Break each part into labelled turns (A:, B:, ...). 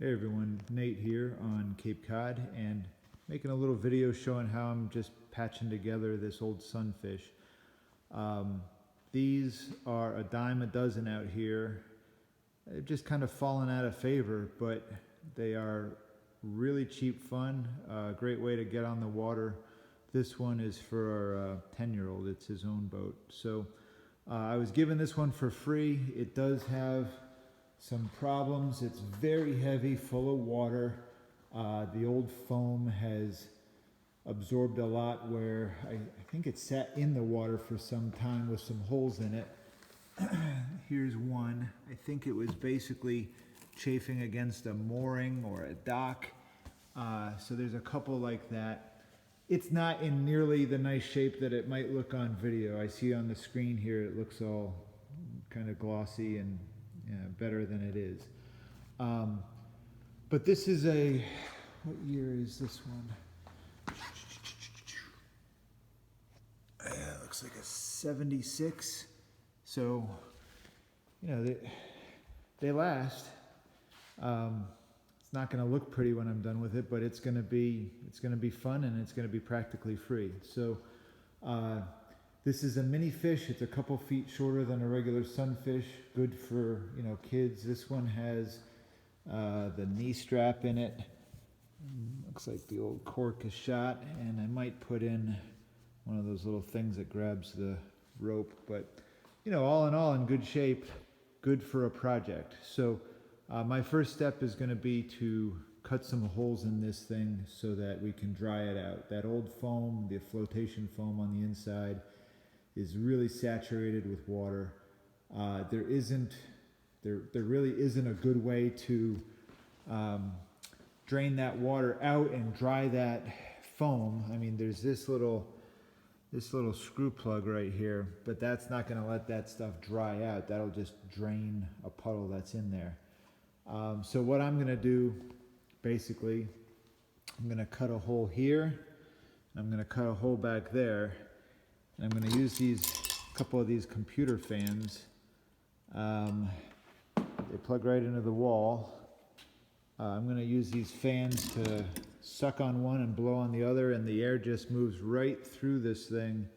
A: Hey everyone, Nate here on Cape Cod and making a little video showing how I'm just patching together this old Sunfish. These are a dime a dozen out here. They've just kind of fallen out of favor, but they are really cheap fun, great way to get on the water. This one is for our 10-year-old, it's his own boat. So I was given this one for free. It does have some problems. It's very heavy, full of water. The old foam has absorbed a lot where I think it sat in the water for some time with some holes in it. Here's one. I think it was basically chafing against a mooring or a dock. So there's a couple like that. It's not in nearly the nice shape that it might look on video. I see on the screen here it looks all kind of glossy and better than it is. But this is what year is this one? It looks like a 76. So, they last. It's not going to look pretty when I'm done with it, but it's going to be fun and it's going to be practically free. So, this is a Minifish. It's a couple feet shorter than a regular Sunfish. Good for kids. This one has the knee strap in it. Looks like the old cork is shot, and I might put in one of those little things that grabs the rope. But all in all, in good shape. Good for a project. So my first step is going to be to cut some holes in this thing so that we can dry it out. That old foam, the flotation foam on the inside, is really saturated with water. There really isn't a good way to drain that water out and dry that foam. I mean, there's this little screw plug right here, but that's not going to let that stuff dry out. That'll just drain a puddle that's in there. So what I'm going to do, basically, I'm going to cut a hole here. I'm going to cut a hole back there. And I'm going to use a couple of these computer fans. They plug right into the wall. I'm going to use these fans to suck on one and blow on the other, and the air just moves right through this thing.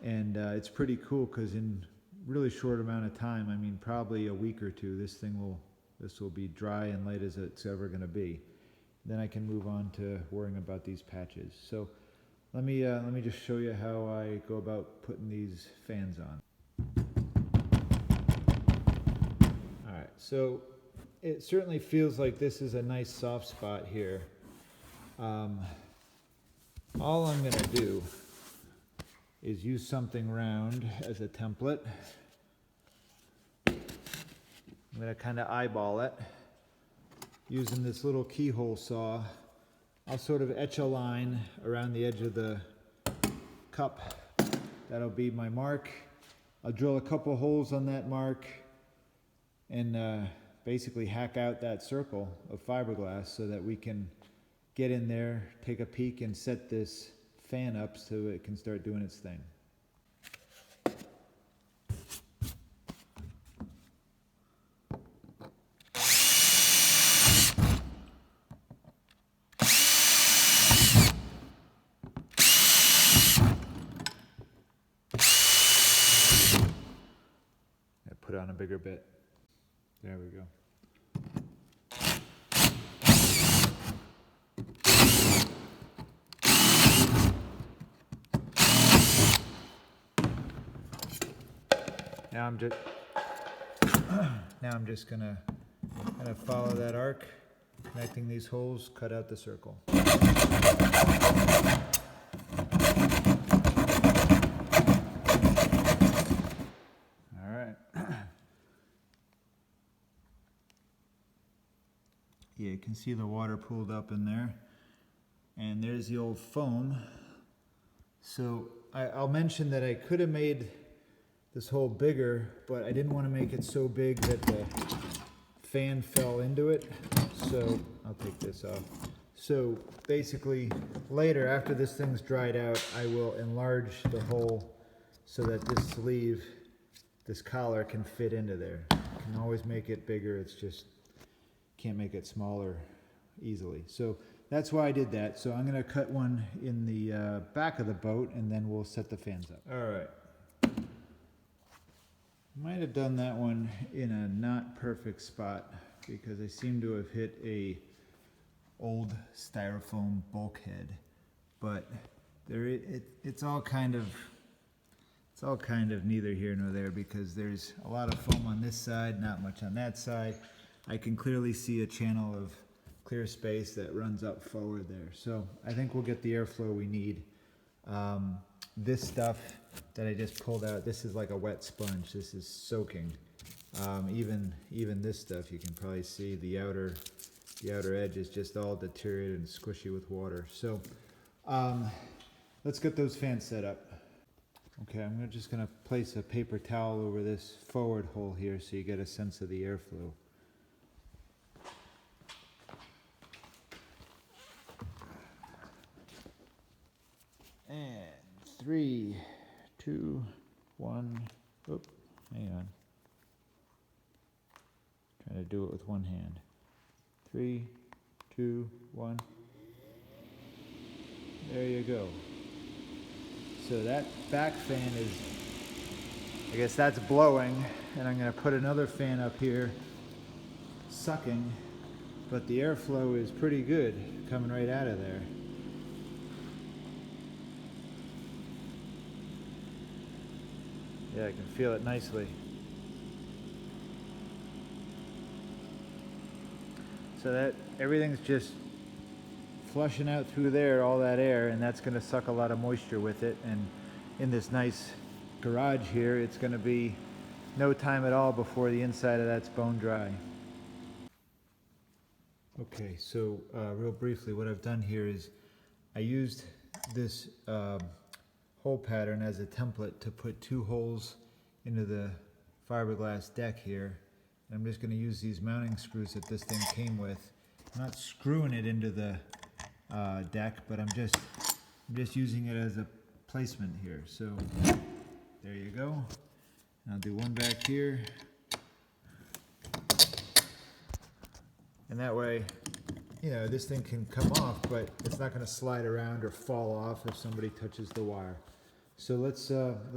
A: And it's pretty cool because in really short amount of time, I mean probably a week or two, this will be dry and light as it's ever going to be. Then I can move on to worrying about these patches. So let me just show you how I go about putting these fans on. All right, so it certainly feels like this is a nice soft spot here. All I'm going to do is use something round as a template. I'm going to kind of eyeball it using this little keyhole saw. I'll sort of etch a line around the edge of the cup. That'll be my mark. I'll drill a couple holes on that mark and basically hack out that circle of fiberglass so that we can get in there, take a peek, and set this fan up so it can start doing its thing. Put on a bigger bit. There we go. Now I'm just gonna kind of follow that arc, connecting these holes, cut out the circle. Yeah, you can see the water pooled up in there, and there's the old foam. So I'll mention that I could have made this hole bigger, but I didn't want to make it so big that the fan fell into it. So I'll take this off. So basically later, after this thing's dried out, I will enlarge the hole so that this sleeve, this collar, can fit into there. You can always make it bigger. It's just can't make it smaller easily. So that's why I did that. So I'm gonna cut one in the back of the boat, and then we'll set the fans up. All right. Might have done that one in a not perfect spot because I seem to have hit a old styrofoam bulkhead, but it's all kind of neither here nor there because there's a lot of foam on this side, not much on that side. I can clearly see a channel of clear space that runs up forward there. So I think we'll get the airflow we need. This stuff that I just pulled out, this is like a wet sponge. This is soaking. Even this stuff, you can probably see the outer edge is just all deteriorated and squishy with water. So let's get those fans set up. Okay, I'm just gonna place a paper towel over this forward hole here so you get a sense of the airflow. And 3, 2, 1. Oop, hang on. Trying to do it with one hand. 3, 2, 1. There you go. So that back fan is, I guess that's blowing, and I'm going to put another fan up here, sucking, but the airflow is pretty good coming right out of there. Yeah, I can feel it nicely. So that everything's just flushing out through there, all that air, and that's going to suck a lot of moisture with it. And in this nice garage here, it's going to be no time at all before the inside of that's bone dry. Okay, so real briefly, what I've done here is I used this hole pattern as a template to put 2 holes into the fiberglass deck here. And I'm just going to use these mounting screws that this thing came with. I'm not screwing it into the deck, but I'm just using it as a placement here. So there you go. And I'll do one back here. And that way, you know, this thing can come off, but it's not going to slide around or fall off if somebody touches the wire. So let's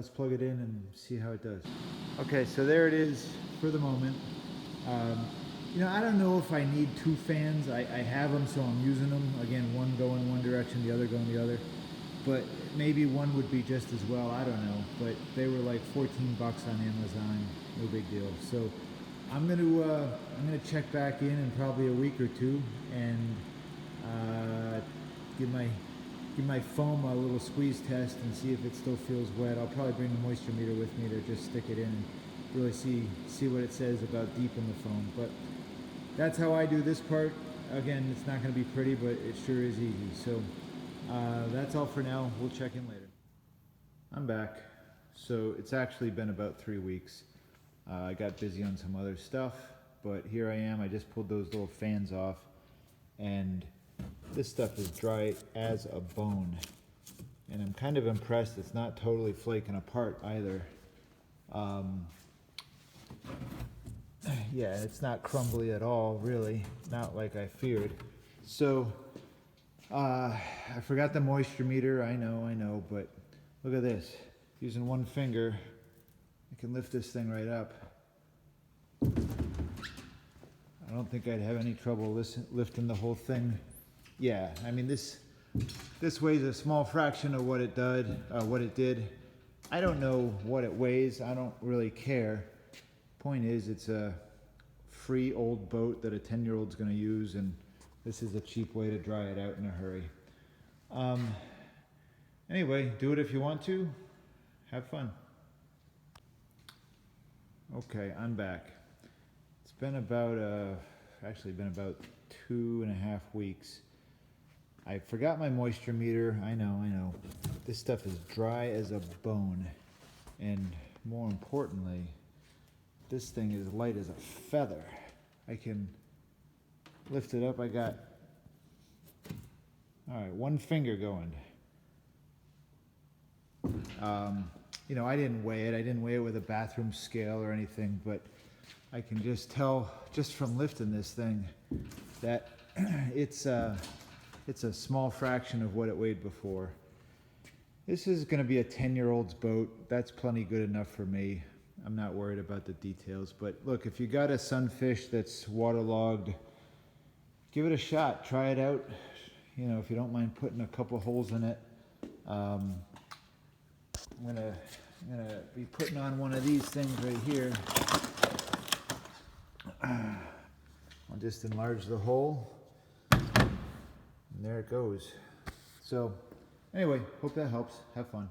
A: plug it in and see how it does. Okay, so there it is for the moment. You know, I don't know if I need 2 fans. I have them, so I'm using them. Again, one going one direction, the other going the other. But maybe one would be just as well. I don't know. But they were like 14 bucks on Amazon. No big deal. So I'm gonna check back in probably a week or 2 and give my foam a little squeeze test and see if it still feels wet. I'll probably bring the moisture meter with me to just stick it in and really see what it says about deep in the foam. But that's how I do this part. Again, it's not going to be pretty, but it sure is easy. So that's all for now. We'll check in later. I'm back. So it's actually been about 3 weeks. I got busy on some other stuff, but here I am. I just pulled those little fans off, and this stuff is dry as a bone. And I'm kind of impressed it's not totally flaking apart either. Yeah, it's not crumbly at all, really. Not like I feared. So, I forgot the moisture meter. I know, but look at this. Using one finger, I can lift this thing right up. I don't think I'd have any trouble lifting the whole thing. Yeah, I mean, this weighs a small fraction of what it did. I don't know what it weighs. I don't really care. Point is, it's a free old boat that a 10-year-old's going to use, and this is a cheap way to dry it out in a hurry. Anyway, do it if you want to. Have fun. Okay, I'm back. It's been about actually been about 2.5 weeks. I forgot my moisture meter. I know. This stuff is dry as a bone, and more importantly, this thing is light as a feather. I can lift it up. I got, all right, one finger going. You know, I didn't weigh it. I didn't weigh it with a bathroom scale or anything, but I can just tell just from lifting this thing that it's a small fraction of what it weighed before. This is going to be a 10-year-old's boat. That's plenty good enough for me. I'm not worried about the details. But look, if you got a Sunfish that's waterlogged, give it a shot. Try it out. You know, if you don't mind putting a couple holes in it. I'm gonna be putting on one of these things right here. I'll just enlarge the hole, and there it goes. So anyway, hope that helps. Have fun.